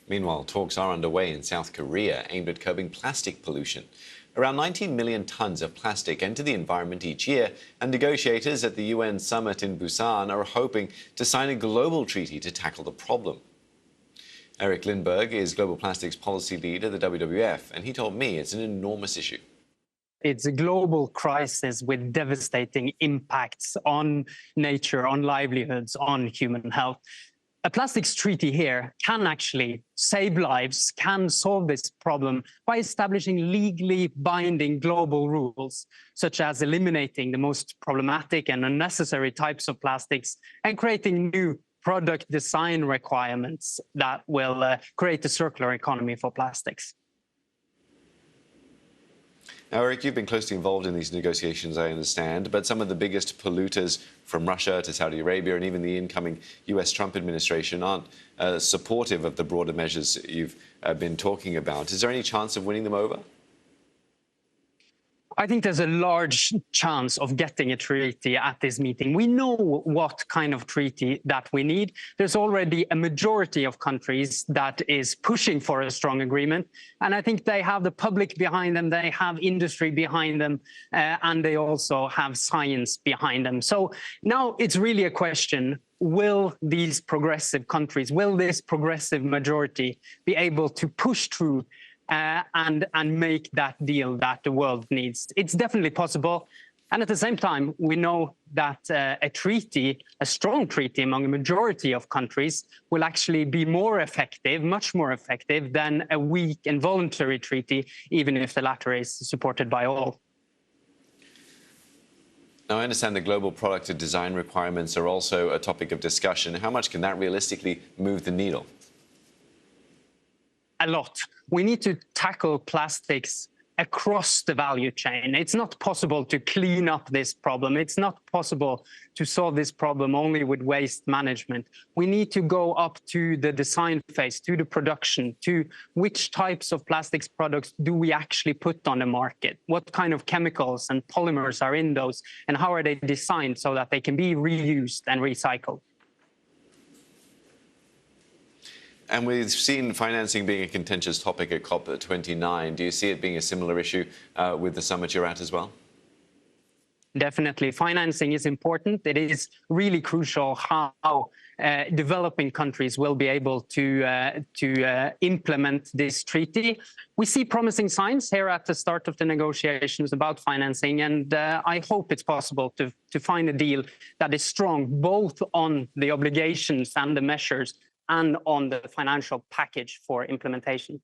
Meanwhile, talks are underway in South Korea aimed at curbing plastic pollution. Around 19 million tons of plastic enter the environment each year, and negotiators at the UN summit in Busan are hoping to sign a global treaty to tackle the problem. Eric Lindberg is Global Plastics Policy Lead at the WWF, and he told me it's an enormous issue. It's a global crisis with devastating impacts on nature, on livelihoods, on human health. A plastics treaty here can actually save lives, can solve this problem by establishing legally binding global rules, such as eliminating the most problematic and unnecessary types of plastics and creating new product design requirements that will create a circular economy for plastics. Now, Eric, you've been closely involved in these negotiations, I understand, but some of the biggest polluters from Russia to Saudi Arabia and even the incoming US Trump administration aren't supportive of the broader measures you've been talking about. Is there any chance of winning them over? I think there's a large chance of getting a treaty at this meeting. We know what kind of treaty that we need. There's already a majority of countries that is pushing for a strong agreement. And I think they have the public behind them, they have industry behind them, and they also have science behind them. So now it's really a question, will these progressive countries, will this progressive majority be able to push through and make that deal that the world needs? It's definitely possible. And at the same time, we know that a treaty, a strong treaty among a majority of countries will actually be more effective, much more effective than a weak and voluntary treaty, even if the latter is supported by all. Now, I understand the global product design requirements are also a topic of discussion. How much can that realistically move the needle? A lot. We need to tackle plastics across the value chain. It's not possible to clean up this problem. It's not possible to solve this problem only with waste management. We need to go up to the design phase, to the production, to which types of plastics products do we actually put on the market? What kind of chemicals and polymers are in those? And how are they designed so that they can be reused and recycled? And we've seen financing being a contentious topic at COP29. Do you see it being a similar issue with the summit you're at as well? Definitely. Financing is important. It is really crucial how developing countries will be able to implement this treaty. We see promising signs here at the start of the negotiations about financing, and I hope it's possible to find a deal that is strong, both on the obligations and the measures and on the financial package for implementation.